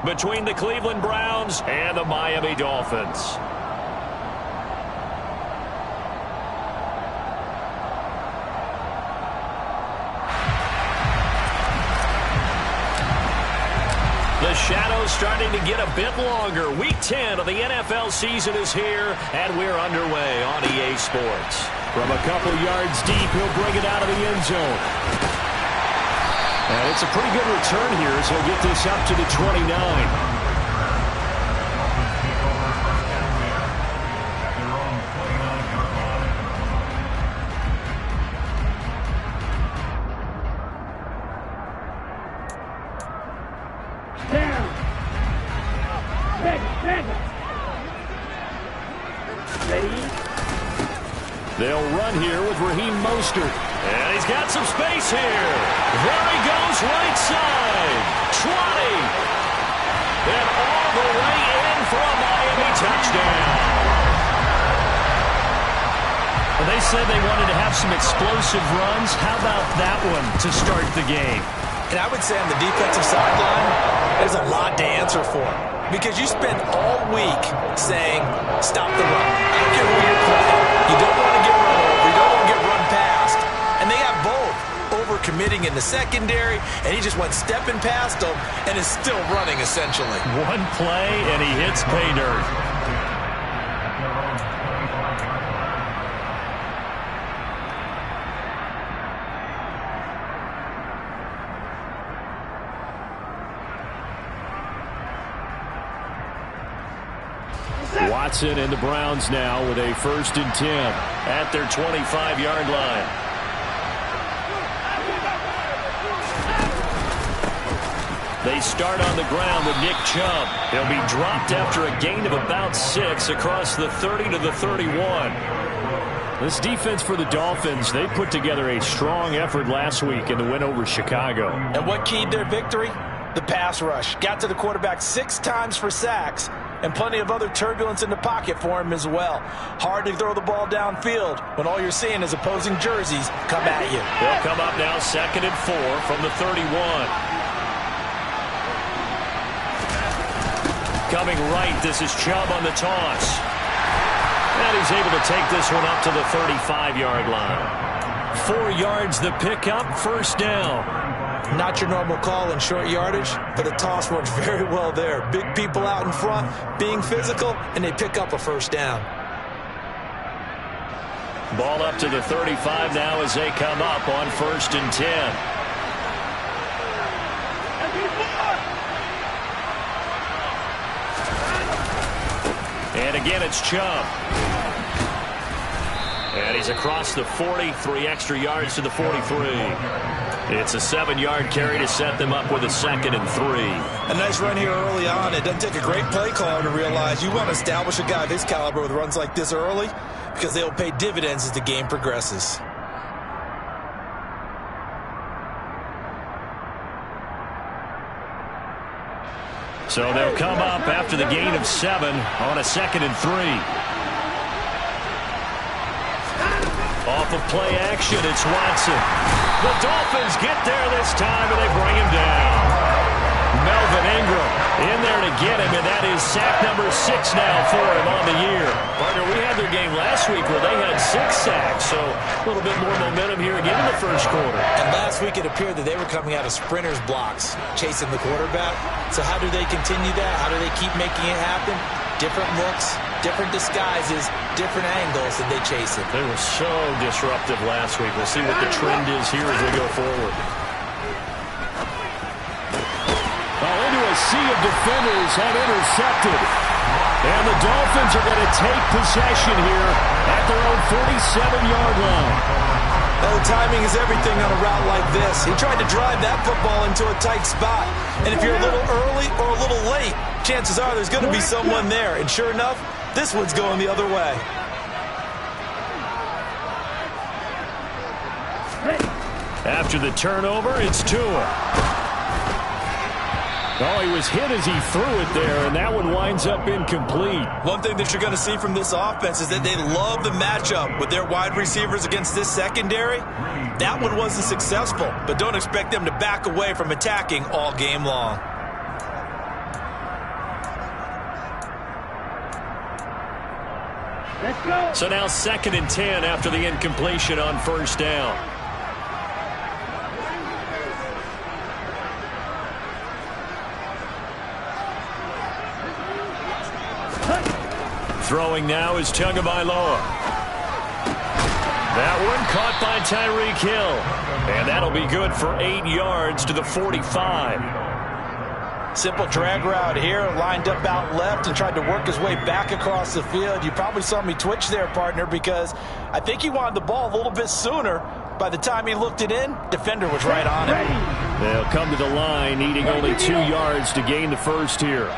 between the Cleveland Browns and the Miami Dolphins. The shadow's starting to get a bit longer. Week 10 of the NFL season is here, and we're underway on EA Sports. From a couple yards deep, he'll bring it out of the end zone. And it's a pretty good return here as he'll get this up to the 29. They'll run here with Raheem Mostert. And he's got some space here. There he goes, right side. 20. And all the way in for a Miami touchdown. Well, they said they wanted to have some explosive runs. How about that one to start the game? And I would say on the defensive sideline, there's a lot to answer for. Because you spent all week saying, stop the run. I don't care who you're playing. You don't want to get run over. You don't want to get run past. And they got both. Over-committing in the secondary, and he just went stepping past them and is still running, essentially. One play, and he hits pay dirt. Watson and the Browns now with a 1st and 10 at their 25-yard line. They start on the ground with Nick Chubb. He'll be dropped after a gain of about 6 across the 30 to the 31. This defense for the Dolphins, they put together a strong effort last week in the win over Chicago. And what keyed their victory? The pass rush. Got to the quarterback 6 times for sacks. And plenty of other turbulence in the pocket for him as well. Hard to throw the ball downfield when all you're seeing is opposing jerseys come at you. They'll come up now 2nd and 4 from the 31. Coming right, this is Chubb on the toss. And he's able to take this one up to the 35-yard line. 4 yards the pickup, 1st down. Not your normal call in short yardage, but the toss works very well there. Big people out in front, being physical, and they pick up a 1st down. Ball up to the 35 now as they come up on 1st and 10. And again, it's Chubb. And he's across the 40, 3 extra yards to the 43. It's a 7-yard carry to set them up with a 2nd and 3. A nice run here early on. It doesn't take a great play caller to realize you want to establish a guy of his caliber with runs like this early because they'll pay dividends as the game progresses. So they'll come up after the gain of 7 on a 2nd and 3. Off of play action, it's Watson. The Dolphins get there this time, and they bring him down. Melvin Ingram in there to get him, and that is sack number 6 now for him on the year. Partner, we had their game last week where they had 6 sacks, so a little bit more momentum here again in the 1st quarter. And last week it appeared that they were coming out of sprinters blocks, chasing the quarterback. So how do they continue that? How do they keep making it happen? Different looks, different disguises, different angles that they chase it. They were so disruptive last week. We'll see what the trend is here as we go forward. Well, into a sea of defenders have intercepted. And the Dolphins are going to take possession here at their own 47-yard line. Well, timing is everything on a route like this. He tried to drive that football into a tight spot. And if you're a little early or a little late, chances are there's going to be someone there. And sure enough, this one's going the other way. After the turnover, it's Tua. Oh, he was hit as he threw it there, and that one winds up incomplete. One thing that you're going to see from this offense is that they love the matchup with their wide receivers against this secondary. That one wasn't successful, but don't expect them to back away from attacking all game long. So now 2nd and 10 after the incompletion on first down. Throwing now is Tagovailoa. That one caught by Tyreek Hill. And that'll be good for 8 yards to the 45. Simple drag route here, lined up out left and tried to work his way back across the field. You probably saw me twitch there, partner, because I think he wanted the ball a little bit sooner. By the time he looked it in, defender was right on it. They'll come to the line, needing only 2 yards to gain the first here.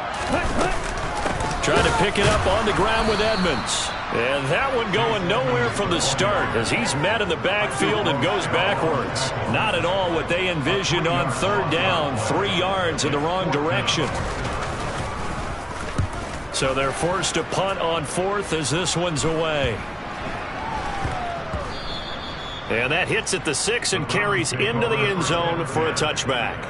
Trying to pick it up on the ground with Edmonds. And that one going nowhere from the start as he's met in the backfield and goes backwards. Not at all what they envisioned on third down, 3 yards in the wrong direction. So they're forced to punt on 4th as this one's away. And that hits at the 6 and carries into the end zone for a touchback.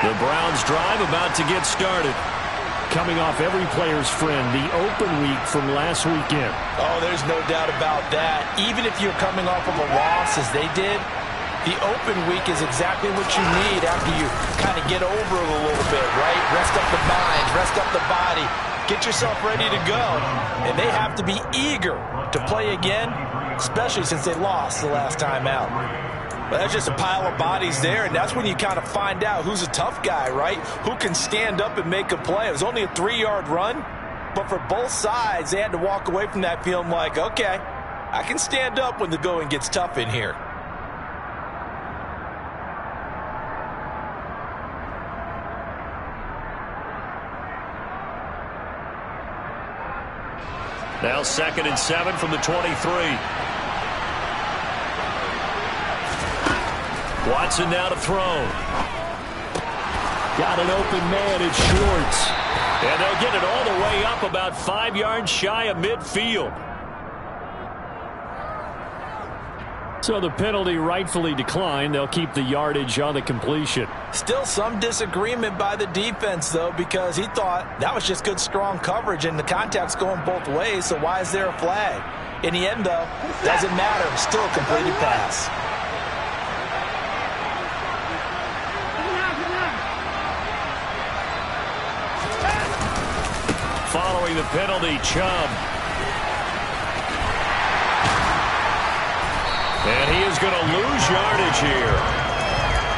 The Browns drive about to get started. Coming off every player's friend, the open week from last weekend. Oh, there's no doubt about that. Even if you're coming off of a loss as they did, the open week is exactly what you need after you kind of get over it a little bit, right? Rest up the mind, rest up the body, get yourself ready to go. And they have to be eager to play again, especially since they lost the last time out. Well, that's just a pile of bodies there, and that's when you kind of find out who's a tough guy, right? Who can stand up and make a play. It was only a 3-yard run, but for both sides, they had to walk away from that feeling like, okay, I can stand up when the going gets tough in here. Now 2nd and 7 from the 23. Watson now to throw. Got an open man, it's Schwartz. And they'll get it all the way up about 5 yards shy of midfield. So the penalty rightfully declined. They'll keep the yardage on the completion. Still some disagreement by the defense, though, because he thought that was just good, strong coverage, and the contact's going both ways, so why is there a flag? In the end, though, doesn't matter. Still a completed pass. Following the penalty, Chubb. And he is going to lose yardage here.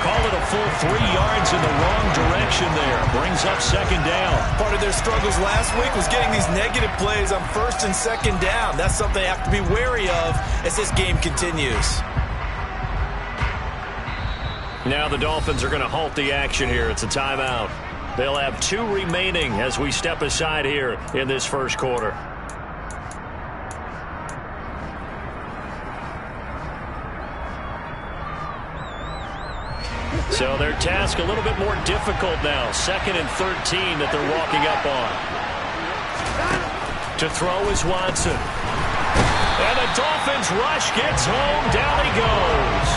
Call it a full 3 yards in the wrong direction there. Brings up 2nd down. Part of their struggles last week was getting these negative plays on 1st and 2nd down. That's something they have to be wary of as this game continues. Now the Dolphins are going to halt the action here. It's a timeout. They'll have 2 remaining as we step aside here in this first quarter. So their task a little bit more difficult now. 2nd and 13 that they're walking up on. To throw is Watson. And the Dolphins rush gets home. Down he goes.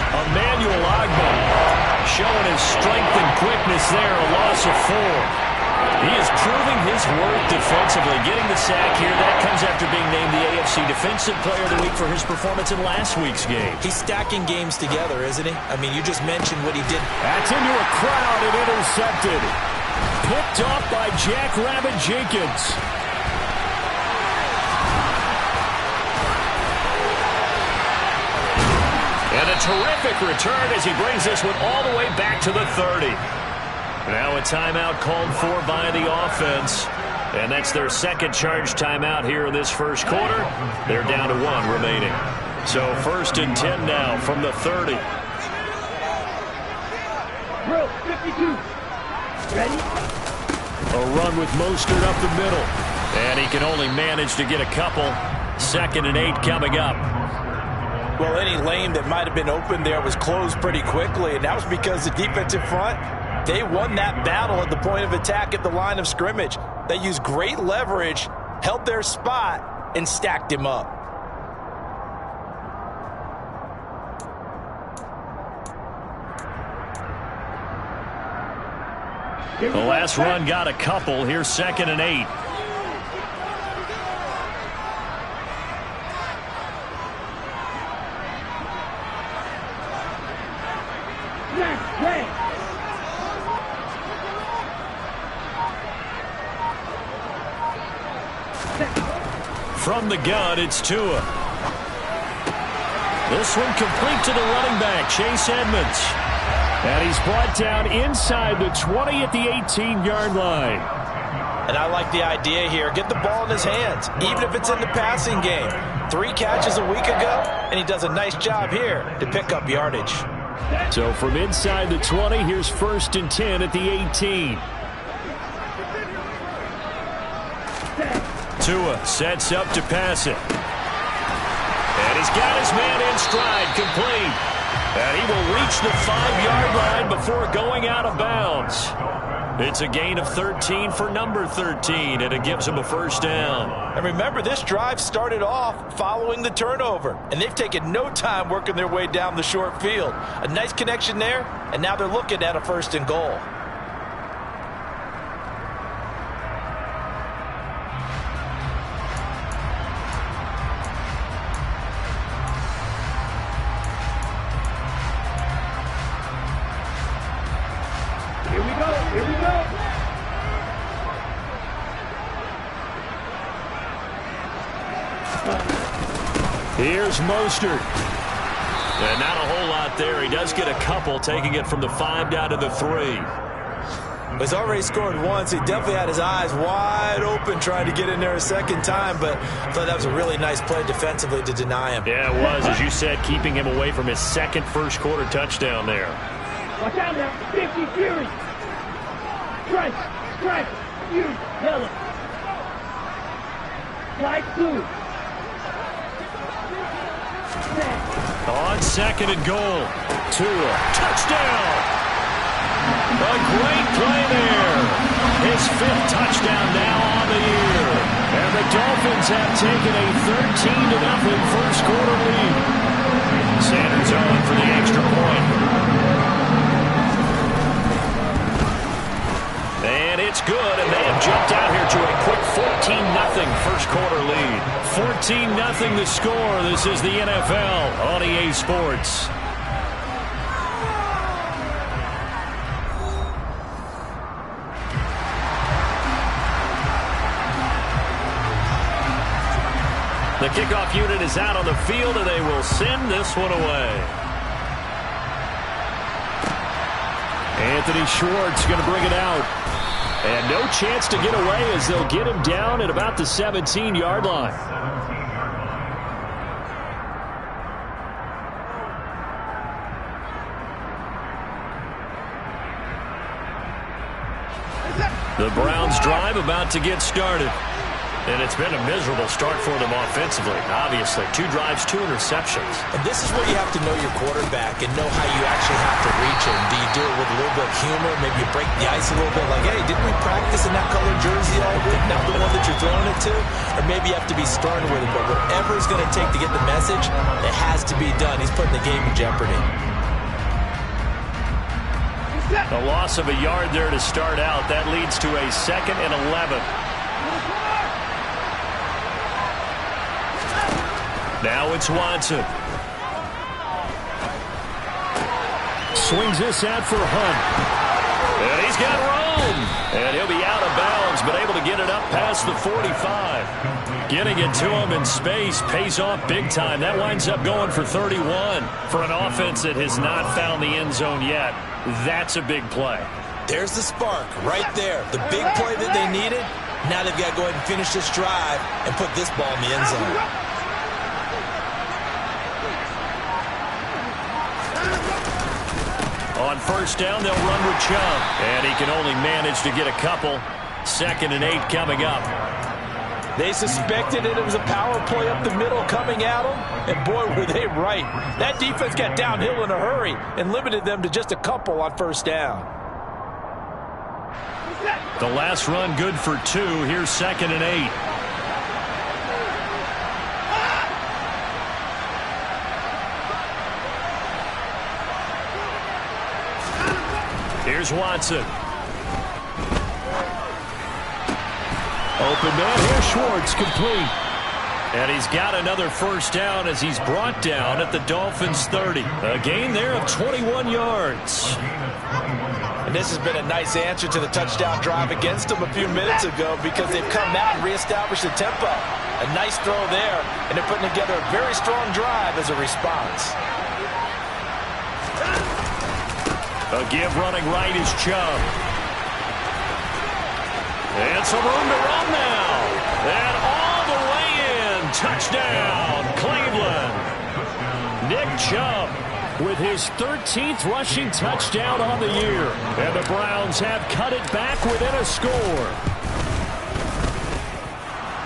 Emmanuel Ogbah showing his strength and quickness there. A loss of 4. He is proving his worth defensively, getting the sack here. That comes after being named the AFC Defensive Player of the Week for his performance in last week's game. He's stacking games together, isn't he? I mean, you just mentioned what he did. That's into a crowd and intercepted. Picked off by Jackrabbit Jenkins. And a terrific return as he brings this one all the way back to the 30. Now a timeout called for by the offense. And that's their 2nd charge timeout here in this first quarter. They're down to 1 remaining. So 1st and 10 now from the 30. Drill 52. Ready? A run with Mostert up the middle. And he can only manage to get a couple. 2nd and 8 coming up. Well, any lane that might have been open there was closed pretty quickly, and that was because the defensive front, they won that battle at the point of attack at the line of scrimmage. They used great leverage, held their spot, and stacked him up. The last run got a couple. Here's 2nd and 8. From the gun, it's Tua. This one complete to the running back, Chase Edmonds. And he's brought down inside the 20 at the 18-yard line. And I like the idea here. Get the ball in his hands, even if it's in the passing game. 3 catches a week ago, and he does a nice job here to pick up yardage. So from inside the 20, here's 1st and 10 at the 18. Tua sets up to pass it. And he's got his man in stride, complete. And he will reach the 5-yard line before going out of bounds. It's a gain of 13 for number 13, and it gives him a 1st down. And remember, this drive started off following the turnover, and they've taken no time working their way down the short field. A nice connection there, and now they're looking at a 1st and goal. Here we go. Here's Mostert. And not a whole lot there. He does get a couple, taking it from the 5 down to the 3. He's already scored once. He definitely had his eyes wide open trying to get in there a 2nd time, but I thought that was a really nice play defensively to deny him. Yeah, it was, as you said, keeping him away from his 2nd first-quarter touchdown there. Watch out now. 50 Fury. Strike. Fury. Yellow. Light blue. On 2nd and goal. Tua. Touchdown! A great play there. His 5th touchdown now on the year. And the Dolphins have taken a 13-0 first-quarter lead. Sanders on for the extra point. And it's good, and they have jumped out here to a quick 14-0 first-quarter lead. 14-0 the score. This is the NFL on EA Sports. The kickoff unit is out on the field, and they will send this one away. Anthony Schwartz going to bring it out. And no chance to get away as they'll get him down at about the 17-yard line. The Browns drive about to get started. And it's been a miserable start for them offensively, obviously. 2 drives, 2 interceptions. And this is where you have to know your quarterback and know how you actually have to reach him. Do you do it with a little bit of humor? Maybe you break the ice a little bit like, hey, didn't we practice in that colored jersey all week? Not the one that you're throwing it to? Or maybe you have to be stern with it. But whatever it's going to take to get the message, it has to be done. He's putting the game in jeopardy. A loss of a yard there to start out. That leads to a 2nd and 11. Now it's Watson. Swings this out for Hunt. And he's got room. And he'll be out of bounds, but able to get it up past the 45. Getting it to him in space pays off big time. That winds up going for 31. For an offense that has not found the end zone yet, that's a big play. There's the spark right there. The big play that they needed. Now they've got to go ahead and finish this drive and put this ball in the end zone. On 1st down, they'll run with Chubb. And he can only manage to get a couple. 2nd and 8 coming up. They suspected it was a power play up the middle coming at them. And boy, were they right. That defense got downhill in a hurry and limited them to just a couple on 1st down. The last run good for 2. Here's 2nd and 8. Here's Watson. Open man here, Schwartz, complete. And he's got another first down as he's brought down at the Dolphins' 30. A gain there of 21 yards. And this has been a nice answer to the touchdown drive against them a few minutes ago because they've come out and reestablished the tempo. A nice throw there, and they're putting together a very strong drive as a response. A give running right is Chubb. And some room to run now. And all the way in. Touchdown, Cleveland. Nick Chubb with his 13th rushing touchdown on the year. And the Browns have cut it back within a score.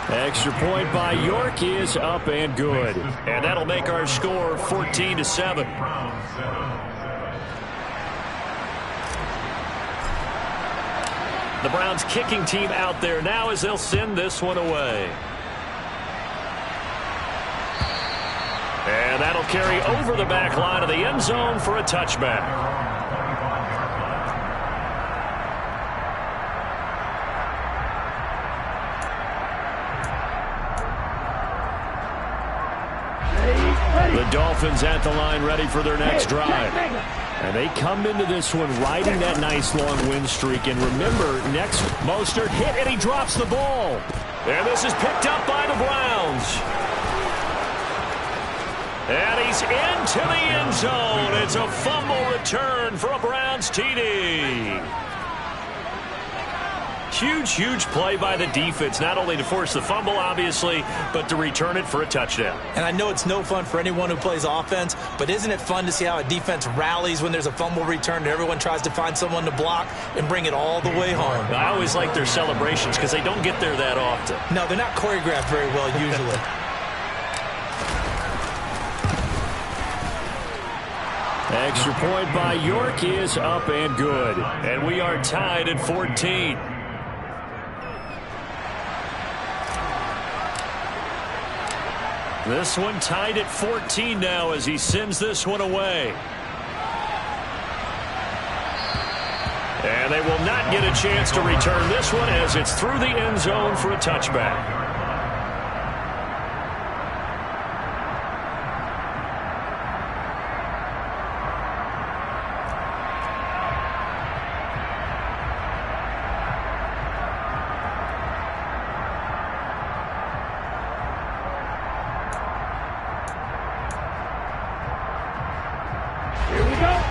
Extra point by York is up and good. And that'll make our score 14-7. The Browns kicking team out there now as they'll send this one away. And that'll carry over the back line of the end zone for a touchback. The Dolphins at the line ready for their next drive. And they come into this one riding that nice long win streak. And remember, next Mostert hit and he drops the ball. And this is picked up by the Browns. And he's into the end zone. It's a fumble return for a Browns TD. Huge play by the defense, not only to force the fumble, obviously, but to return it for a touchdown. And I know it's no fun for anyone who plays offense, but isn't it fun to see how a defense rallies when there's a fumble return and everyone tries to find someone to block and bring it all the way home? I always like their celebrations because they don't get there that often. No, they're not choreographed very well usually. Extra point by York is up and good. And we are tied at 14. This one tied at 14 now as he sends this one away. And they will not get a chance to return this one as it's through the end zone for a touchback.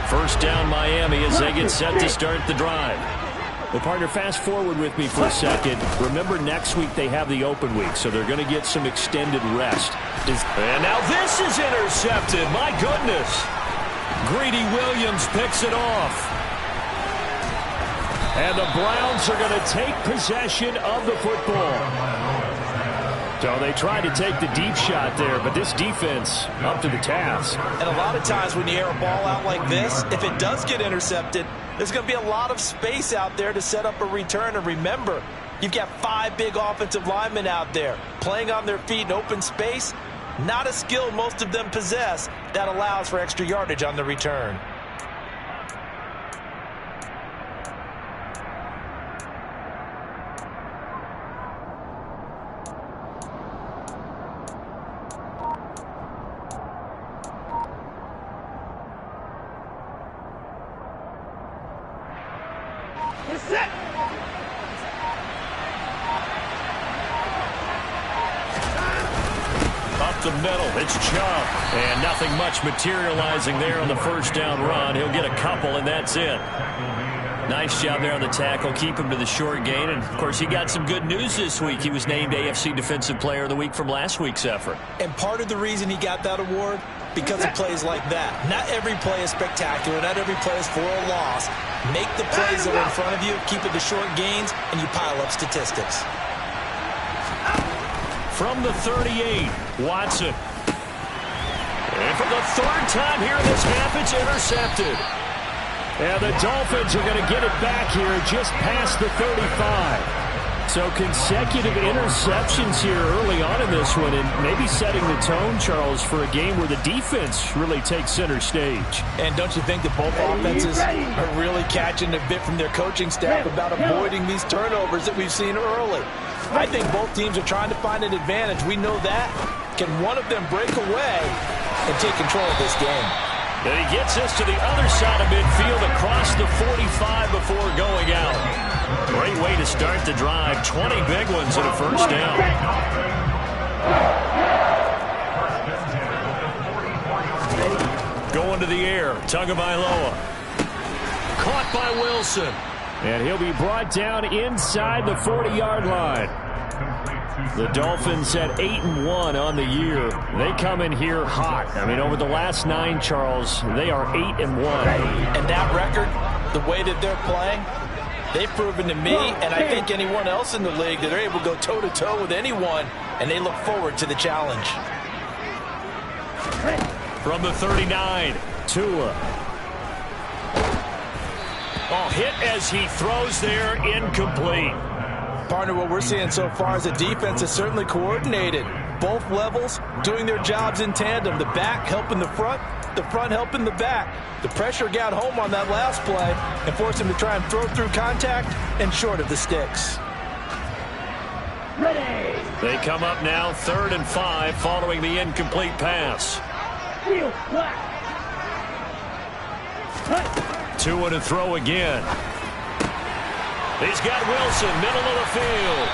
First down Miami as they get set to start the drive. Well, partner, fast forward with me for a second. Remember, next week they have the open week, so they're going to get some extended rest. And now this is intercepted. My goodness. Greedy Williams picks it off. And the Browns are going to take possession of the football. So they tried to take the deep shot there, but this defense up to the task. And a lot of times when you air a ball out like this, if it does get intercepted, there's going to be a lot of space out there to set up a return. And remember, you've got 5 big offensive linemen out there playing on their feet in open space. Not a skill most of them possess that allows for extra yardage on the return. Up the middle, it's Chubb. And nothing much materializing there on the first down run. He'll get a couple, and that's it. Nice job there on the tackle. Keep him to the short gain. And, of course, he got some good news this week. He was named AFC Defensive Player of the Week from last week's effort. And part of the reason he got that award, because of plays like that. Not every play is spectacular. Not every play is for a loss. Make the plays that are in front of you, keep it to short gains, and you pile up statistics. From the 38, Watson. And for the third time here in this half, it's intercepted. And the Dolphins are going to get it back here just past the 35. So consecutive interceptions here early on in this one, and maybe setting the tone, Charles, for a game where the defense really takes center stage. And don't you think that both offenses are really catching a bit from their coaching staff about avoiding these turnovers that we've seen early? I think both teams are trying to find an advantage. We know that. Can one of them break away and take control of this game? And he gets us to the other side of midfield across the 45 before going out. Great way to start the drive. 20 big ones and a first down. Going to the air. Tagovailoa. Caught by Wilson. And he'll be brought down inside the 40-yard line. The Dolphins at 8-1 on the year. They come in here hot. I mean, over the last 9, Charles, they are 8-1. And that record, the way that they're playing, they've proven to me, and I think anyone else in the league, that they're able to go toe-to-toe with anyone, and they look forward to the challenge. From the 39, Tua. Oh, hit as he throws there, incomplete. Partner, what we're seeing so far is the defense is certainly coordinated. Both levels doing their jobs in tandem. The back helping the front helping the back. The pressure got home on that last play and forced him to try and throw through contact and short of the sticks. Ready. They come up now 3rd and 5 following the incomplete pass. Field flat. Tua to throw again. He's got Wilson, middle of the field.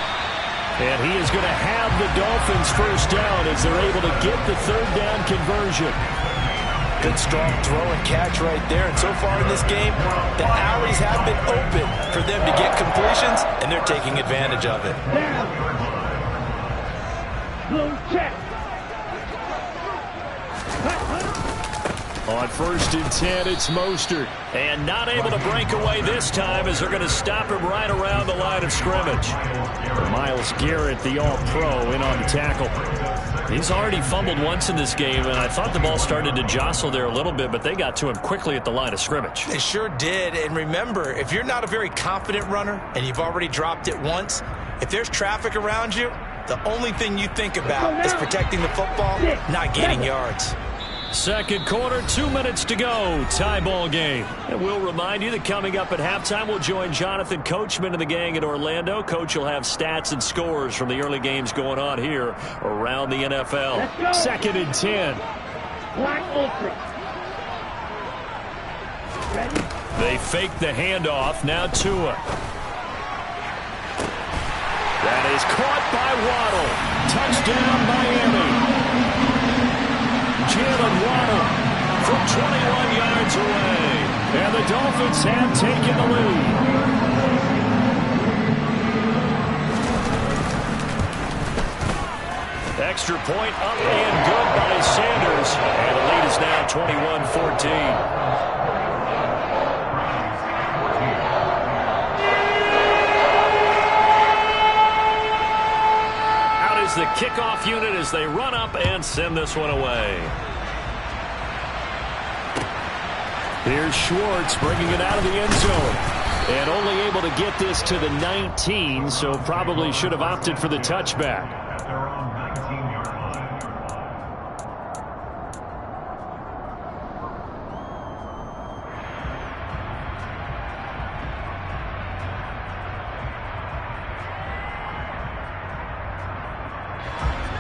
And he is going to have the Dolphins first down as they're able to get the 3rd down conversion. Good strong throw and catch right there. And so far in this game, the alleys have been open for them to get completions, and they're taking advantage of it. Down. Blue check. On 1st and 10, it's Mostert. And not able to break away this time as they're going to stop him right around the line of scrimmage. Myles Garrett, the all-pro, in on the tackle. He's already fumbled once in this game, and I thought the ball started to jostle there a little bit, but they got to him quickly at the line of scrimmage. They sure did. And remember, if you're not a very confident runner and you've already dropped it once, if there's traffic around you, the only thing you think about is protecting the football, not gaining yards. Second quarter, 2 minutes to go. Tie ball game. And we'll remind you that coming up at halftime, we'll join Jonathan Coachman and the gang in Orlando. Coach will have stats and scores from the early games going on here around the NFL. 2nd and 10. Black ultra. Ready. They fake the handoff. Now Tua. That is caught by Waddle. Touchdown, Miami. Jalen Waddle from 21 yards away. And the Dolphins have taken the lead. Extra point up and good by Sanders. And the lead is now 21-14. The kickoff unit as they run up and send this one away. Here's Schwartz bringing it out of the end zone. And only able to get this to the 19, so probably should have opted for the touchback.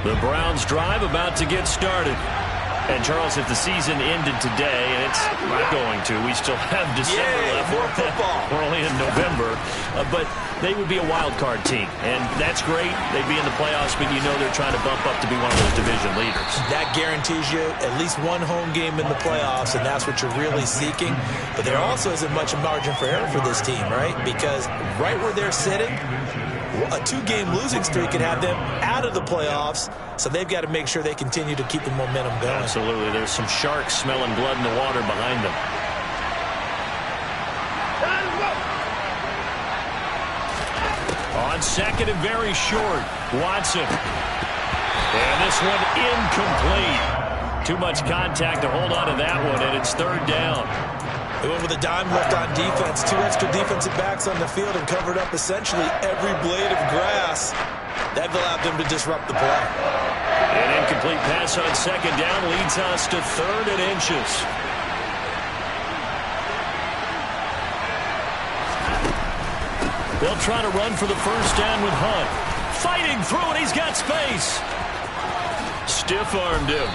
The Browns drive about to get started. And, Charles, if the season ended today, and it's not going to, we still have December left. More football. We're only in November. But they would be a wild card team. And that's great. They'd be in the playoffs, but you know they're trying to bump up to be one of those division leaders. That guarantees you at least one home game in the playoffs, and that's what you're really seeking. But there also isn't much margin for error for this team, right? Because right where they're sitting, a 2-game losing streak could have them out of the playoffs, so they've got to make sure they continue to keep the momentum going. Absolutely. There's some sharks smelling blood in the water behind them. On 2nd and very short, Watson. And this one incomplete. Too much contact to hold on to that one, and it's 3rd down. They went with a dime left on defense. 2 extra defensive backs on the field and covered up essentially every blade of grass. That allowed them to disrupt the play. An incomplete pass on 2nd down leads us to 3rd and inches. They'll try to run for the first down with Hunt. fighting through, and he's got space. Stiff-armed him.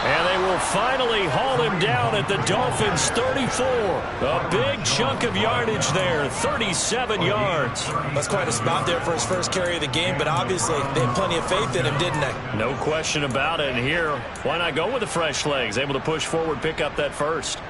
And they will finally haul him down at the Dolphins' 34. A big chunk of yardage there, 37 yards. That's quite a spot there for his first carry of the game, but obviously they had plenty of faith in him, didn't they? No question about it. And here, why not go with the fresh legs? Able to push forward, pick up that first.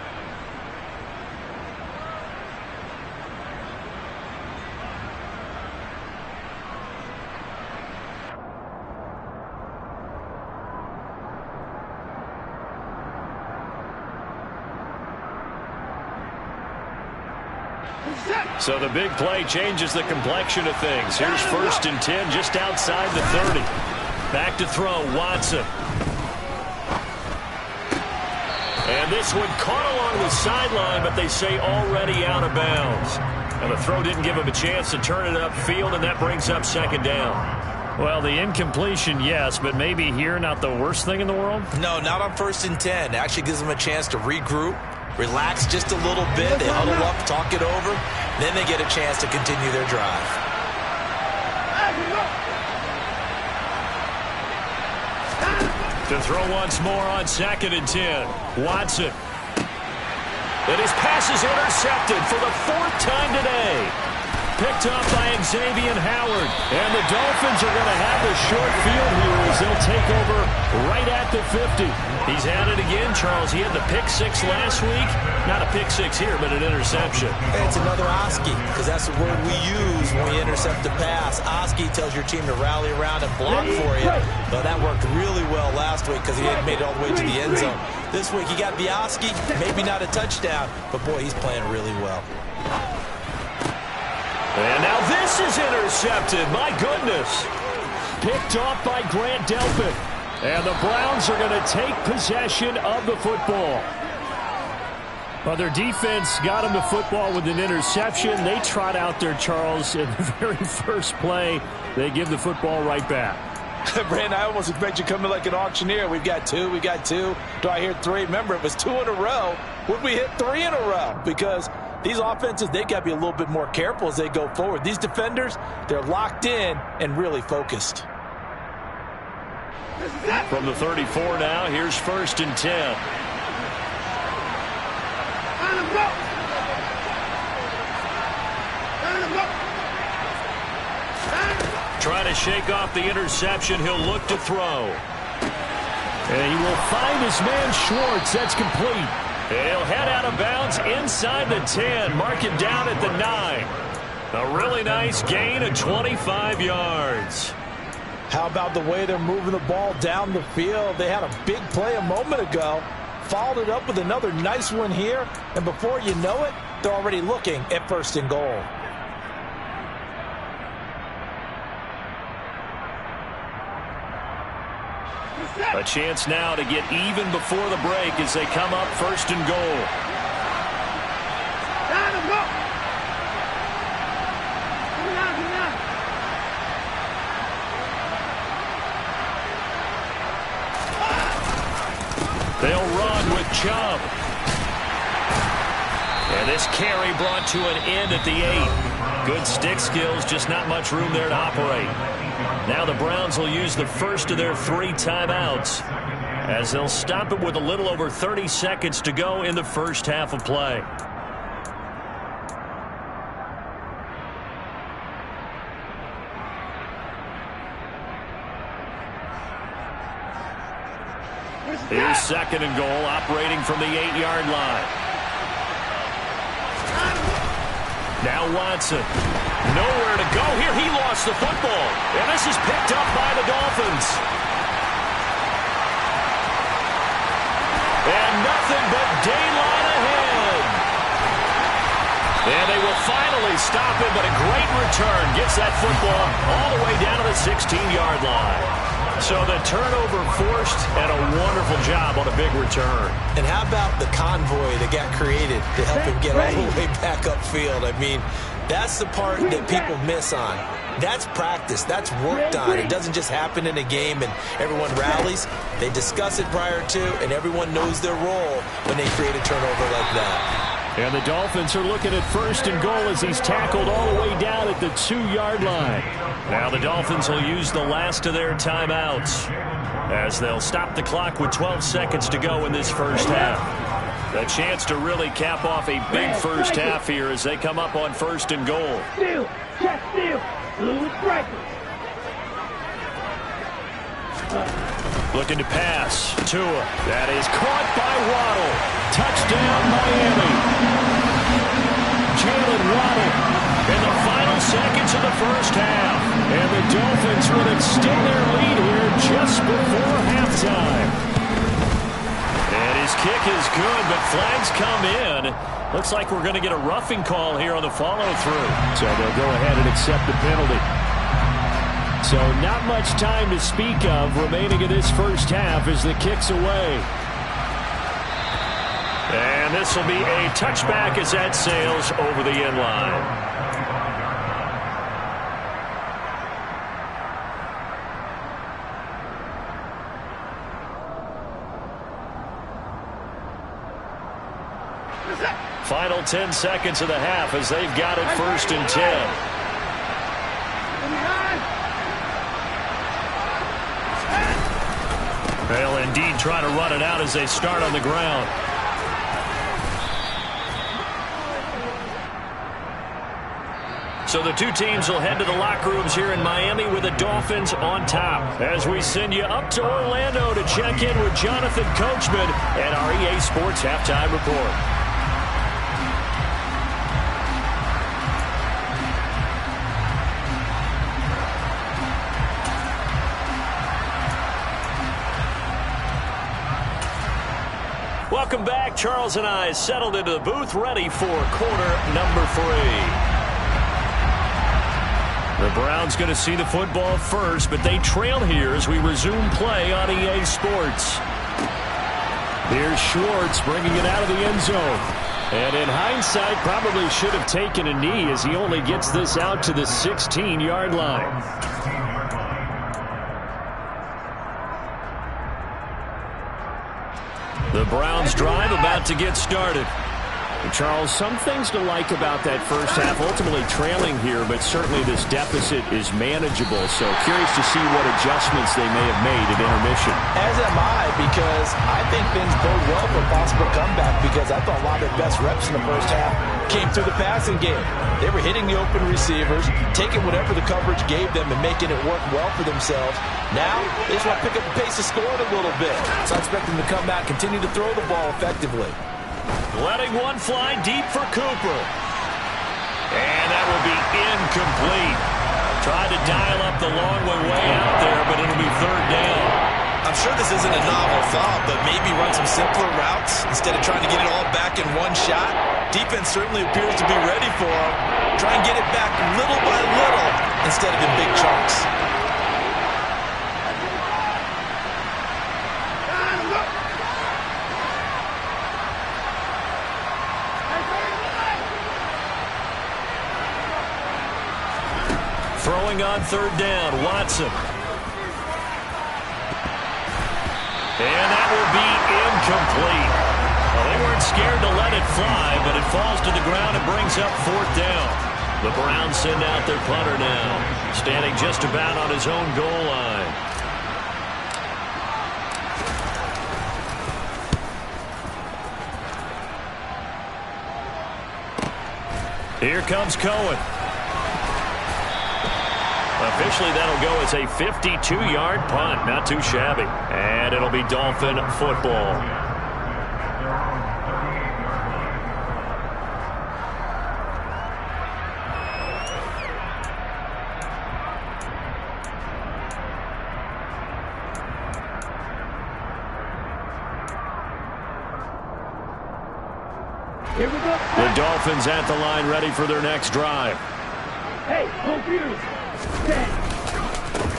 So the big play changes the complexion of things. Here's 1st and 10 just outside the 30. Back to throw, Watson. And this one caught along the sideline, but they say already out of bounds. And the throw didn't give him a chance to turn it upfield, and that brings up 2nd down. Well, the incompletion, yes, but maybe here not the worst thing in the world? No, not on 1st and 10. It actually gives them a chance to regroup, relax just a little bit. They huddle up, talk it over. Then they get a chance to continue their drive. To throw once more on 2nd and 10. Watson. And his pass is intercepted for the 4th time today. Picked up by Xavier Howard. And the Dolphins are going to have the short field here as they'll take over right at the 50. He's at it again, Charles. He had the pick 6 last week. Not a pick 6 here, but an interception. And it's another Oski, because that's the word we use when we intercept a pass. Oski tells your team to rally around and block for you. But that worked really well last week because he hadn't made it all the way to the end zone. This week he got the Oski, maybe not a touchdown, but boy, he's playing really well. And now this is intercepted. My goodness. Picked off by Grandstandn. And the Browns are going to take possession of the football. Well, their defense got them the football with an interception. They trot out there, Charles, in the very first play. They give the football right back. Brandon, I almost expect you coming like an auctioneer. We've got 2, we got 2. Do I hear 3? Remember, it was 2 in a row. Would we hit 3 in a row? Because these offenses, they got to be a little bit more careful as they go forward. These defenders, they're locked in and really focused. From the 34 now, here's 1st and 10. Trying to shake off the interception. He'll look to throw. And he will find his man Schwartz. That's complete. He'll head out of bounds inside the 10. Mark it down at the 9. A really nice gain of 25 yards. How about the way they're moving the ball down the field? They had a big play a moment ago. Followed it up with another nice one here. And before you know it, they're already looking at 1st and goal. A chance now to get even before the break as they come up 1st and goal. They'll run with Chubb. And this carry brought to an end at the 8. Good stick skills, just not much room there to operate. Now the Browns will use the first of their 3 timeouts as they'll stop it with a little over 30 seconds to go in the first half of play. Here's 2nd and goal, operating from the 8-yard line. Now Watson. Nowhere to go here. He lost the football. And this is picked up by the Dolphins. And nothing but daylight ahead. And they will finally stop him, but a great return gets that football all the way down to the 16-yard line. So the turnover forced, and a wonderful job on a big return. And how about the convoy that got created to help him get all the way back upfield? I mean, that's the part that people miss on. That's practice. That's worked on. It doesn't just happen in a game and everyone rallies. They discuss it prior to, and everyone knows their role when they create a turnover like that. And the Dolphins are looking at 1st and goal as he's tackled all the way down at the 2-yard line. Now the Dolphins will use the last of their timeouts as they'll stop the clock with 12 seconds to go in this first half. A chance to really cap off a big first half here as they come up on 1st and goal. Steal, check steal, blue striker. Looking to pass. Tua. That is caught by Waddle. Touchdown, Miami. Jalen Waddle in the final seconds of the first half. And the Dolphins will extend their lead here just before halftime. And his kick is good, but flags come in. Looks like we're going to get a roughing call here on the follow-through. So they'll go ahead and accept the penalty. So not much time to speak of remaining in this first half as the kick's away. And this will be a touchback as that sails over the end line. Final 10 seconds of the half as they've got it 1st and 10. They'll indeed try to run it out as they start on the ground. So the two teams will head to the locker rooms here in Miami with the Dolphins on top. As we send you up to Orlando to check in with Jonathan Coachman and our EA Sports Halftime Report. Welcome back. Charles and I settled into the booth ready for quarter number 3. The Browns going to see the football first, but they trail here as we resume play on EA Sports. Here's Schwartz bringing it out of the end zone. And in hindsight, probably should have taken a knee as he only gets this out to the 16-yard line. The Browns drive about to get started. Charles, some things to like about that first half. Ultimately trailing here, but certainly this deficit is manageable. So curious to see what adjustments they may have made at intermission. As am I, because I think things bode well for a possible comeback, because I thought a lot of their best reps in the first half came through the passing game. They were hitting the open receivers, taking whatever the coverage gave them and making it work well for themselves. Now, they just want to pick up the pace of scoring a little bit. So I expect them to come back, continue to throw the ball effectively. Letting one fly deep for Cooper. And that will be incomplete. Tried to dial up the long one way out there, but it'll be 3rd down. I'm sure this isn't a novel thought, but maybe run some simpler routes instead of trying to get it all back in one shot. Defense certainly appears to be ready for them. Try and get it back little by little instead of in big chunks. Throwing on 3rd down, Watson. And that will be incomplete. Well, they weren't scared to let it fly, but it falls to the ground and brings up 4th down. The Browns send out their punter now, standing just about on his own goal line. Here comes Cohen. Officially, that'll go as a 52-yard punt. Not too shabby. And it'll be Dolphin football. Here we go. The Dolphins at the line, ready for their next drive. Hey, confused.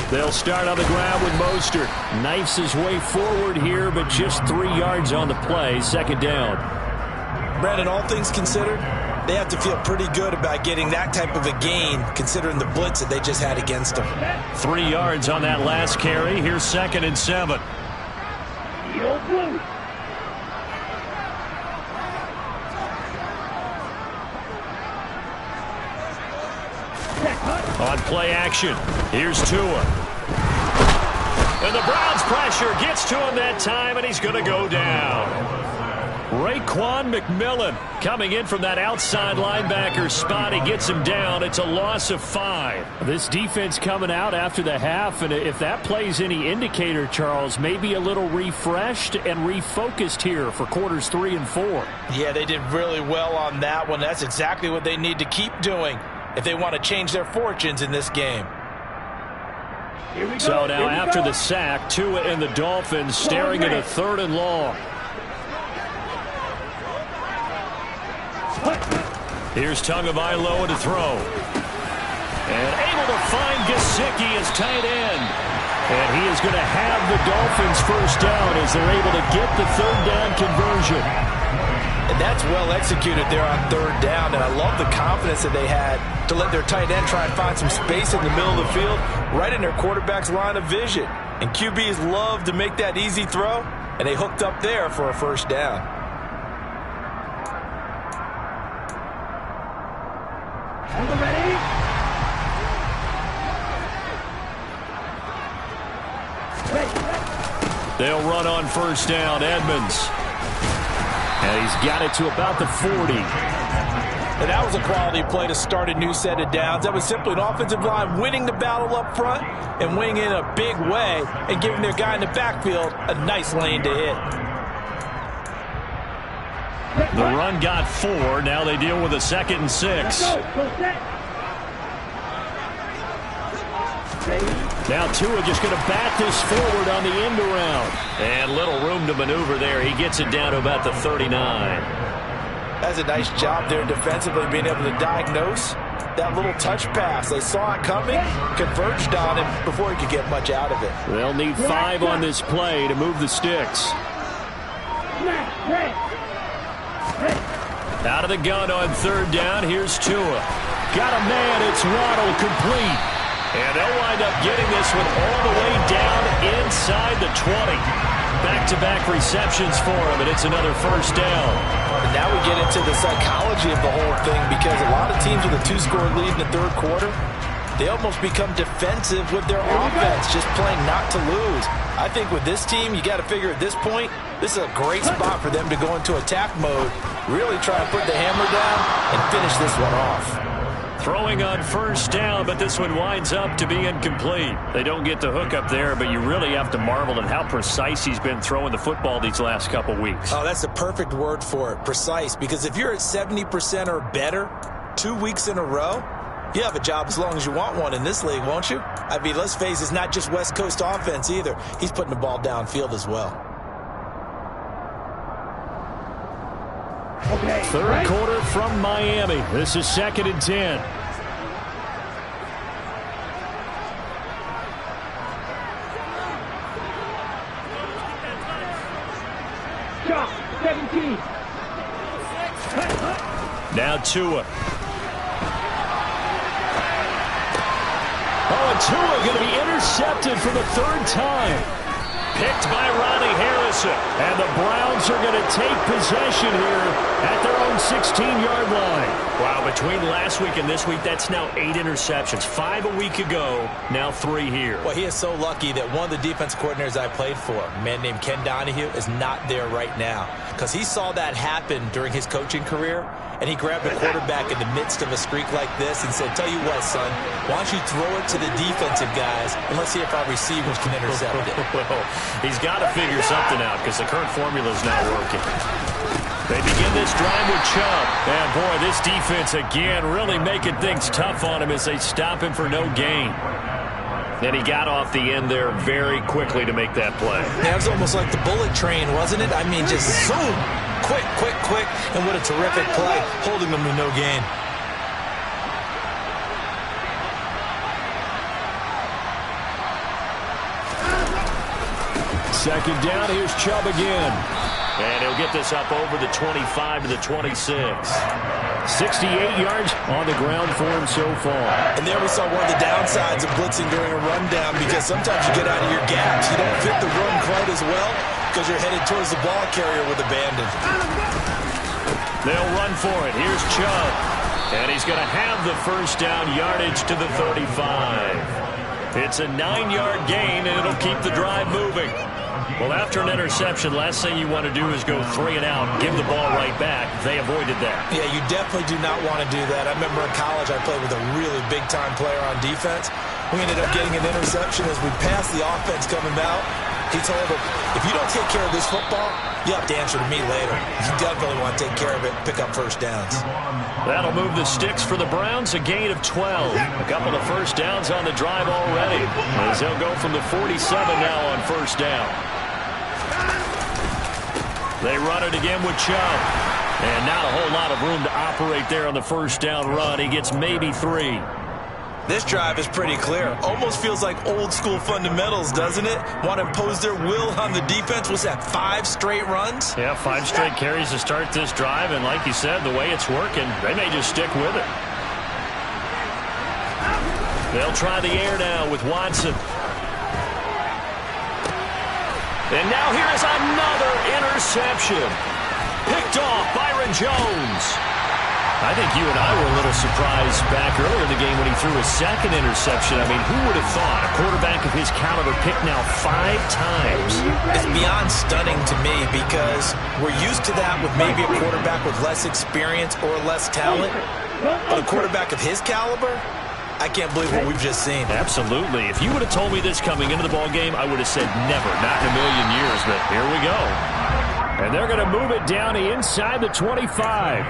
They'll start on the ground with Mostert. Knifes his way forward here, but just 3 yards on the play. 2nd down. Brandon, all things considered, they have to feel pretty good about getting that type of a gain, considering the blitz that they just had against them. 3 yards on that last carry. Here's 2nd and 7. Yo, blue. On play action, here's Tua. And the Browns pressure gets to him that time, and he's going to go down. Raekwon McMillan coming in from that outside linebacker spot. He gets him down. It's a loss of 5. This defense coming out after the half, and if that plays any indicator, Charles, maybe a little refreshed and refocused here for quarters 3 and 4. Yeah, they did really well on that one. That's exactly what they need to keep doing if they want to change their fortunes in this game. So now after the sack, Tua and the Dolphins staring at a 3rd and long. Here's Tagovailoa to throw. And able to find Gesicki as tight end. And he is going to have the Dolphins first down as they're able to get the 3rd down conversion. And that's well executed there on 3rd down. And I love the confidence that they had to let their tight end try and find some space in the middle of the field, right in their quarterback's line of vision. And QBs love to make that easy throw, and they hooked up there for a first down. Ready? They'll run on first down. Edmonds. And he's got it to about the 40. And that was a quality play to start a new set of downs. That was simply an offensive line winning the battle up front and winning in a big way and giving their guy in the backfield a nice lane to hit. The run got 4. Now they deal with a 2nd and 6. Now Tua just going to bat this forward on the end around. And little room to maneuver there. He gets it down to about the 39. That's a nice job there defensively, being able to diagnose that little touch pass. They saw it coming, converged on him before he could get much out of it. They'll need 5 on this play to move the sticks. Out of the gun on 3rd down. Here's Tua. Got a man. It's Waddle, complete. And they'll wind up getting this one all the way down inside the 20. Back-to-back receptions for him, and it's another first down. And now we get into the psychology of the whole thing, because a lot of teams with a 2-score lead in the 3rd quarter, they almost become defensive with their offense, just playing not to lose. I think with this team, you got to figure at this point, this is a great spot for them to go into attack mode, really try and put the hammer down and finish this one off. Throwing on first down, but this one winds up to be incomplete. They don't get the hook up there, but you really have to marvel at how precise he's been throwing the football these last couple weeks. Oh, that's the perfect word for it, precise, because if you're at 70% or better 2 weeks in a row, you have a job as long as you want one in this league, won't you? I mean, let's face it, it's not just West Coast offense either. He's putting the ball downfield as well. Okay, 3rd quarter from Miami. This is 2nd and 10. Shot, 17. Now Tua. Oh, and Tua going to be intercepted for the 3rd time. Picked by Ronnie Harrison. And the Browns are going to take possession here at their own 16-yard line. Wow, between last week and this week, that's now 8 interceptions. 5 a week ago, now 3 here. Well, he is so lucky that one of the defense coordinators I played for, a man named Ken Donahue, is not there right now, because he saw that happen during his coaching career, and he grabbed the quarterback in the midst of a streak like this and said, tell you what, son, why don't you throw it to the defensive guys, and let's see if our receivers can intercept it. Well, he's got to figure something out, because the current formula is not working. They begin this drive with Chubb. And, boy, this defense, again, really making things tough on him as they stop him for no gain. And he got off the end there very quickly to make that play. That was almost like the bullet train, wasn't it? I mean, just zoom. Quick, quick, quick. And what a terrific play, holding them to no gain. Second down, here's Chubb again. And he'll get this up over the 25 to the 26. 68 yards on the ground for him so far. And there we saw one of the downsides of blitzing during a rundown, because sometimes you get out of your gaps. You don't fit the run quite as well because you're headed towards the ball carrier with abandon. They'll run for it. Here's Chubb. And he's going to have the first down, yardage to the 35. It's a 9-yard gain, and it'll keep the drive moving. Well, after an interception, last thing you want to do is go 3 and out, give the ball right back. They avoided that. Yeah, you definitely do not want to do that. I remember in college I played with a really big-time player on defense. We ended up getting an interception as we passed the offense coming out. He told him, if you don't take care of this football, you have to answer to me later. You definitely want to take care of it, pick up first downs. That'll move the sticks for the Browns, a gain of 12. A couple of first downs on the drive already, as they'll go from the 47 now on first down. They run it again with Chubb. And not a whole lot of room to operate there on the first down run. He gets maybe 3. This drive is pretty clear. Almost feels like old-school fundamentals, doesn't it? Want to impose their will on the defense. Was that 5 straight runs? Yeah, 5 straight carries to start this drive. And like you said, the way it's working, they may just stick with it. They'll try the air now with Watson. And now here's another interception. Picked off Byron Jones. I think you and I were a little surprised back earlier in the game when he threw his second interception. I mean, who would have thought a quarterback of his caliber picked now 5 times? It's beyond stunning to me because we're used to that with maybe a quarterback with less experience or less talent. But a quarterback of his caliber, I can't believe what we've just seen. Absolutely. If you would have told me this coming into the ballgame, I would have said never, not in a million years. But here we go. And they're going to move it down to inside the 25.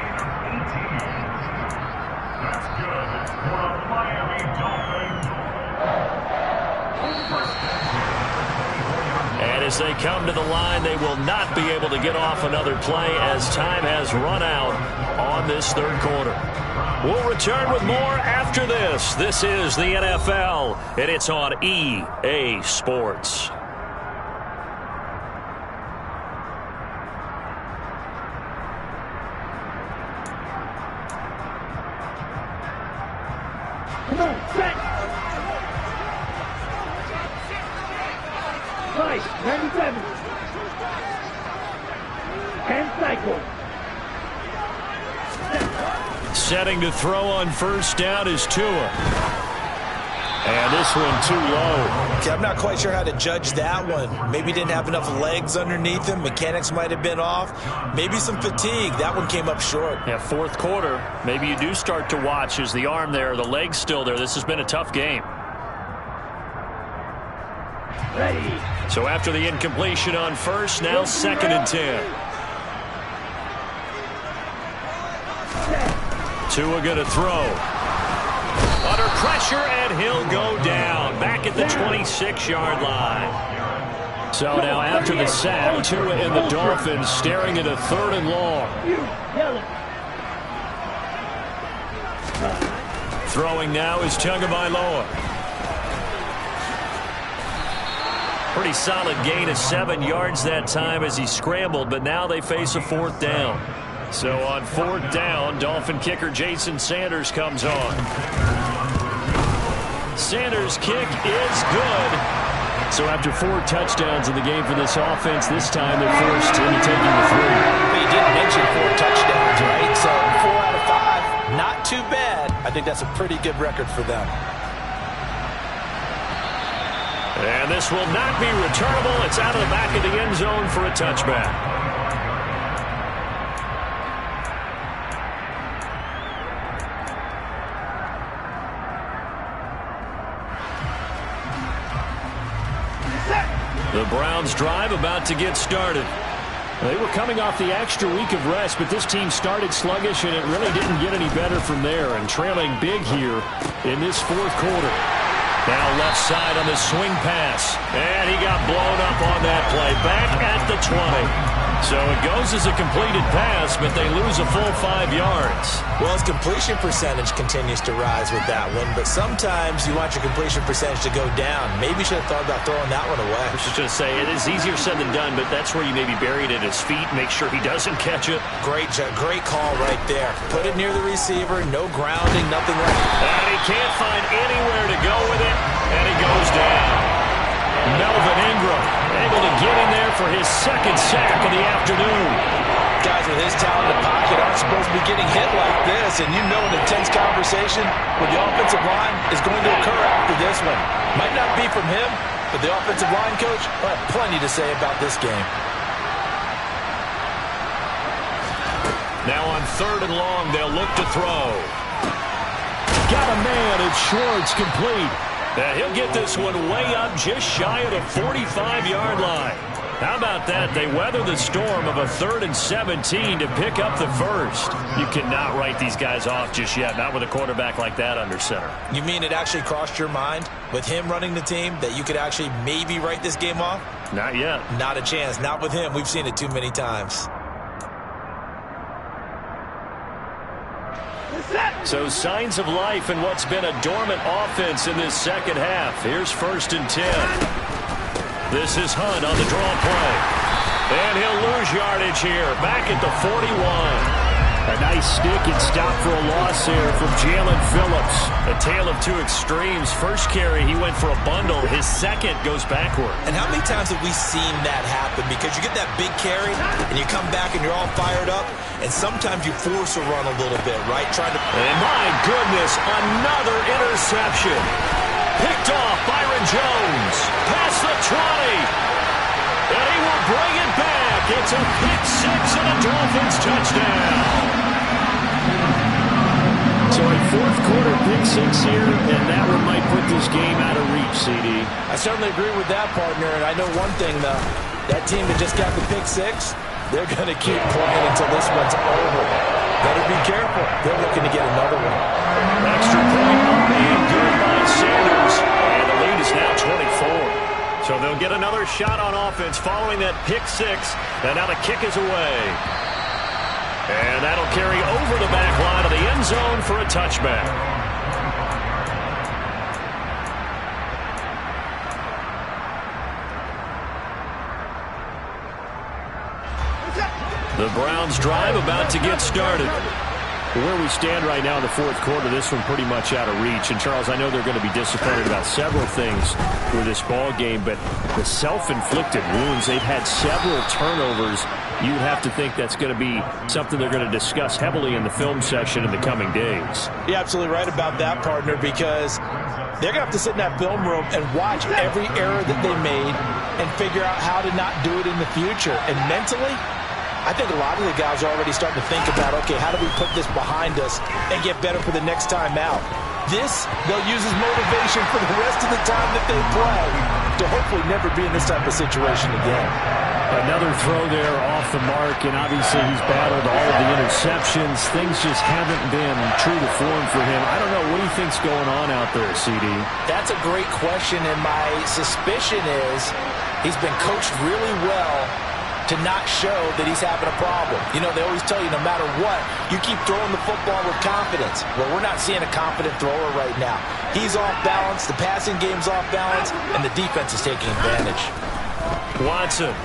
And as they come to the line, they will not be able to get off another play as time has run out on this third quarter. We'll return with more after this. This is the NFL, and it's on EA Sports. Come on, set! Right, 97. And cycle. Setting to throw on first down is Tua. And this one too low. Okay, I'm not quite sure how to judge that one. Maybe didn't have enough legs underneath him. Mechanics might have been off. Maybe some fatigue. That one came up short. Yeah, fourth quarter. Maybe you do start to watch. Is the arm there, the leg's still there. This has been a tough game. Ready. So after the incompletion on first, now 2nd and 10. Tua going to throw. Under pressure, and he'll go down. Back at the 26-yard line. So now after the sack, Tua and the Dolphins staring at a 3rd and long. Throwing now is Tagovailoa. Pretty solid gain of 7 yards that time as he scrambled, but now they face a 4th down. So on 4th down, Dolphin kicker Jason Sanders comes on. Sanders' kick is good. So after 4 touchdowns in the game for this offense, this time they're forced into taking the 3. But you didn't mention 4 touchdowns, right? So 4 out of 5, not too bad. I think that's a pretty good record for them. And this will not be returnable. It's out of the back of the end zone for a touchback. The Browns drive about to get started. They were coming off the extra week of rest, but this team started sluggish, and it really didn't get any better from there, and trailing big here in this 4th quarter. Now left side on the swing pass, and he got blown up on that play. Back at the 20. So it goes as a completed pass, but they lose a full 5 yards. Well, his completion percentage continues to rise with that one, but sometimes you want your completion percentage to go down. Maybe you should have thought about throwing that one away. I was just going to say, it is easier said than done, but that's where you maybe bury it at his feet, make sure he doesn't catch it. Great call right there. Put it near the receiver, no grounding, nothing like that. And he can't find anywhere to go with it, and he goes down. Melvin Ingram able to get in there for his 2nd sack of the afternoon. Guys with his talent in the pocket aren't supposed to be getting hit like this, and you know an intense conversation with the offensive line is going to occur after this one. Might not be from him, but the offensive line coach will have plenty to say about this game. Now on 3rd and long, they'll look to throw. Got a man. It's Schwartz, complete. He'll get this one way up just shy of the 45-yard line. How about that? They weather the storm of a 3rd and 17 to pick up the first. You cannot write these guys off just yet, not with a quarterback like that under center. You mean it actually crossed your mind with him running the team that you could actually maybe write this game off? Not yet. Not a chance. Not with him. We've seen it too many times. So signs of life in what's been a dormant offense in this second half. Here's 1st and 10. This is Hunt on the draw play. And he'll lose yardage here. Back at the 41. A nice stick and stop for a loss there from Jalen Phillips. A tale of two extremes. First carry, he went for a bundle. His second goes backward. And how many times have we seen that happen? Because you get that big carry, and you come back and you're all fired up, and sometimes you force a run a little bit, right? And my goodness, another interception. Picked off Byron Jones. Past the 20. And he will bring it back. It's a pick-6 and a Dolphins touchdown. So a 4th quarter pick-6 here, and that one might put this game out of reach, CD. I certainly agree with that, partner. And I know one thing, though. That team that just got the pick-6, they're going to keep playing until this one's over. Better be careful. They're looking to get another one. Extra point up and good by Sanders. And the lead is now 24. So they'll get another shot on offense following that pick-6. And now the kick is away. And that'll carry over the back line of the end zone for a touchback. The Browns drive about to get started. Where we stand right now in the 4th quarter, this one pretty much out of reach. And, Charles, I know they're going to be disappointed about several things with this ball game, but the self-inflicted wounds, they've had several turnovers. You'd have to think that's going to be something they're going to discuss heavily in the film session in the coming days. You're absolutely right about that, partner, because they're going to have to sit in that film room and watch every error that they made and figure out how to not do it in the future. And mentally, I think a lot of the guys are already starting to think about, okay, how do we put this behind us and get better for the next time out? This, they'll use as motivation for the rest of the time that they play to hopefully never be in this type of situation again. Another throw there off the mark, and obviously he's battled all of the interceptions. Things just haven't been true to form for him. I don't know. What do you think's going on out there, CD? That's a great question, and my suspicion is he's been coached really well to not show that he's having a problem. You know, they always tell you no matter what, you keep throwing the football with confidence. Well, we're not seeing a confident thrower right now. He's off balance, the passing game's off balance, and the defense is taking advantage. Watson.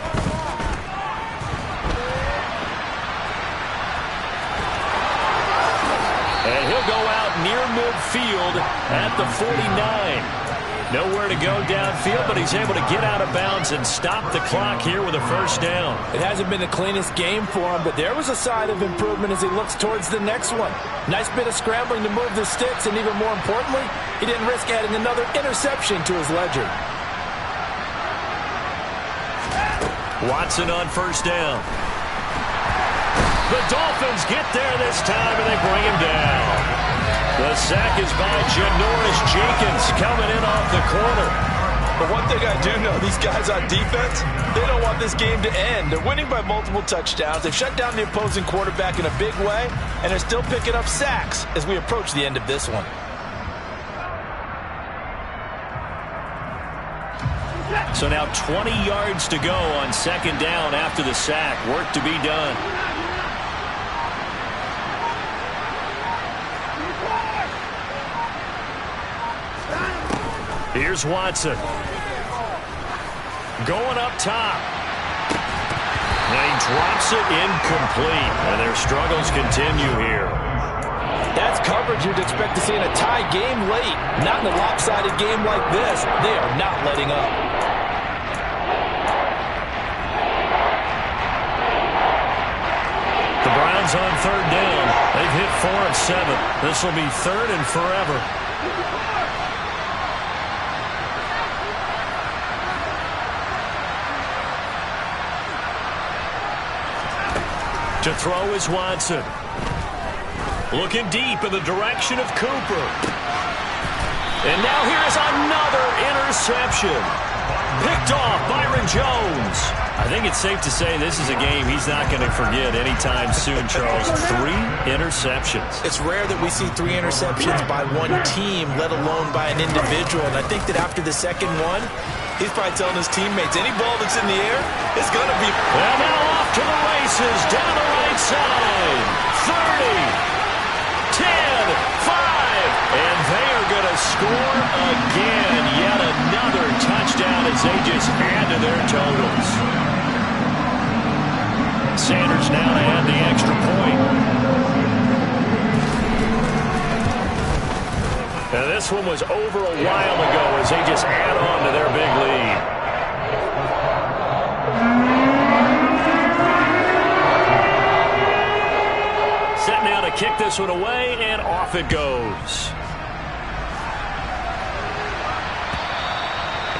And he'll go out near midfield at the 49. Nowhere to go downfield, but he's able to get out of bounds and stop the clock here with a first down. It hasn't been the cleanest game for him, but there was a sign of improvement as he looks towards the next one. Nice bit of scrambling to move the sticks, and even more importantly, he didn't risk adding another interception to his ledger. Watson on first down. The Dolphins get there this time, and they bring him down. The sack is by Janoris Jenkins coming in off the corner. But one thing I do know, these guys on defense, they don't want this game to end. They're winning by multiple touchdowns. They've shut down the opposing quarterback in a big way, and they're still picking up sacks as we approach the end of this one. So now 20 yards to go on second down after the sack. Work to be done. Here's Watson. Going up top. And he drops it incomplete. And their struggles continue here. That's coverage you'd expect to see in a tie game late. Not in a lopsided game like this. They are not letting up. The Browns Browns on third down. They've hit 4 of 7. This will be third and forever. To throw is Watson. Looking deep in the direction of Cooper. And now here is another interception. Picked off Byron Jones. I think it's safe to say this is a game he's not going to forget anytime soon, Charles. 3 interceptions. It's rare that we see 3 interceptions by one team, let alone by an individual. And I think that after the second one, he's probably telling his teammates, any ball that's in the air is going to be... And now off to the races, down the right side. 30, 10, 5. And they are going to score again. Yet another touchdown as they just add to their totals. Sanders now to add the extra point. Now this one was over a while ago as they just add on to their big lead. Set now to kick this one away, and off it goes.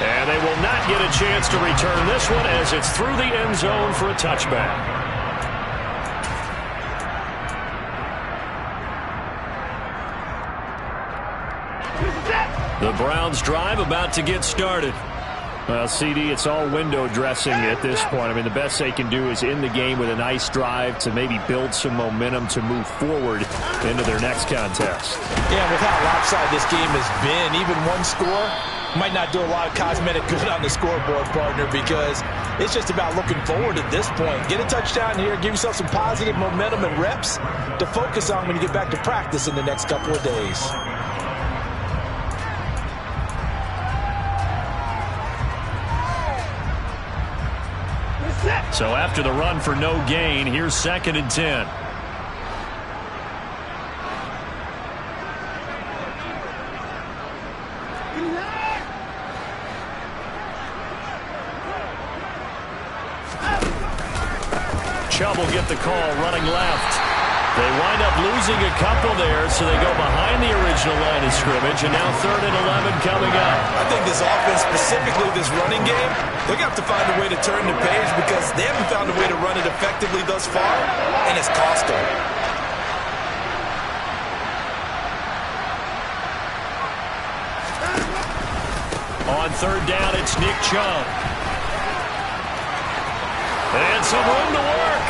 And they will not get a chance to return this one as it's through the end zone for a touchback. The Browns drive about to get started. Well, CD, it's all window dressing at this point. I mean, the best they can do is end the game with a nice drive to maybe build some momentum to move forward into their next contest. Yeah, with how lopsided this game has been, even one score might not do a lot of cosmetic good on the scoreboard, partner, because it's just about looking forward at this point. Get a touchdown here, give yourself some positive momentum and reps to focus on when you get back to practice in the next couple of days. So after the run for no gain, here's 2nd and 10. Chubb will get the call running left. They wind up losing a couple there, so they go behind the original line of scrimmage, and now 3rd and 11 coming up. I think this offense, specifically this running game, they're going to have to find a way to turn the page because they haven't found a way to run it effectively thus far, and it's cost them. On 3rd down, it's Nick Chubb. And some room to work.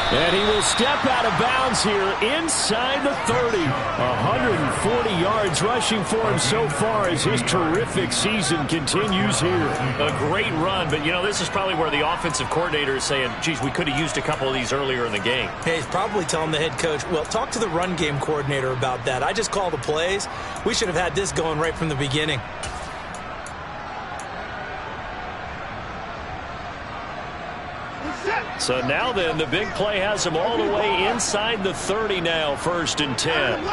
And he will step out of bounds here inside the 30. 140 yards rushing for him so far as his terrific season continues here. A great run, but, you know, this is probably where the offensive coordinator is saying, geez, we could have used a couple of these earlier in the game. Hey, he's probably telling the head coach, well, talk to the run game coordinator about that. I just call the plays. We should have had this going right from the beginning. So now then, the big play has them all the way inside the 30 now, 1st and 10.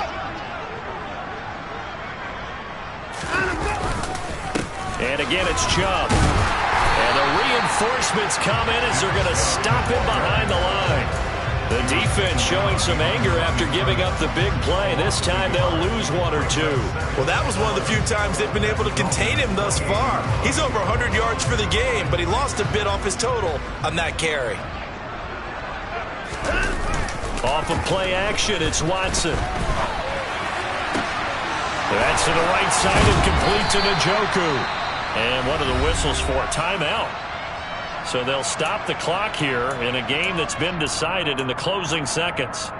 And again, it's Chubb. And the reinforcements come in as they're going to stop him behind the line. The defense showing some anger after giving up the big play. This time they'll lose 1 or 2. Well, that was one of the few times they've been able to contain him thus far. He's over 100 yards for the game, but he lost a bit off his total on that carry. Off of play action, it's Watson. That's to the right side and complete to Njoku. And what are the whistles for? Timeout. So they'll stop the clock here in a game that's been decided in the closing seconds.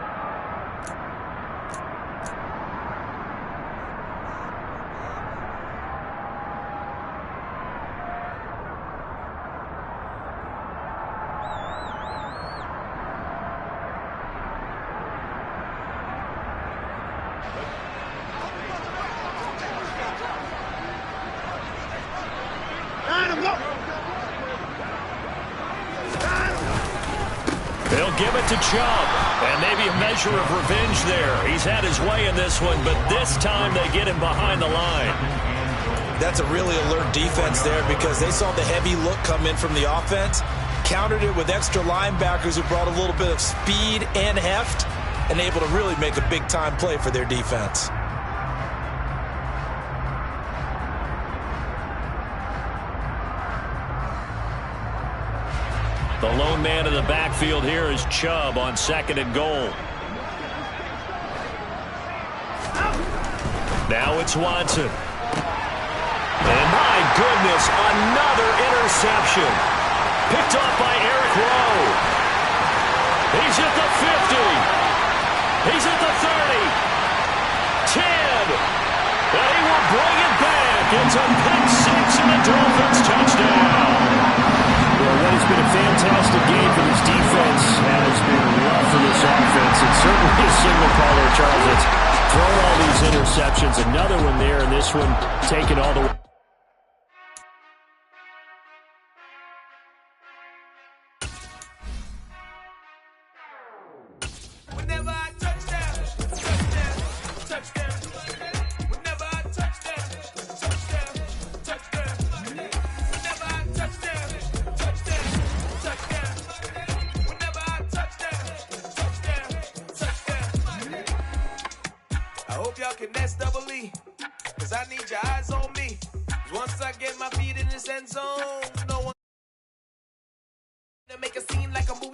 They'll give it to Chubb, and maybe a measure of revenge there. He's had his way in this one, but this time they get him behind the line. That's a really alert defense there because they saw the heavy look come in from the offense. countered it with extra linebackers who brought a little bit of speed and heft and able to really make a big-time play for their defense. The lone man in the backfield here is Chubb on 2nd and goal. Now it's Watson. And my goodness, another interception. Picked off by Eric Rowe. He's at the 50. He's at the 30. 10. And he will bring it back. It's a pick six and the Dolphins touchdown. Well, what has been a fantastic game for this defense has been rough for this offense. It's certainly a signal caller, Charles. It's thrown all these interceptions. Another one there, and this one taken all the way. Once I get my feet in this end zone, no one to make a scene like a movie.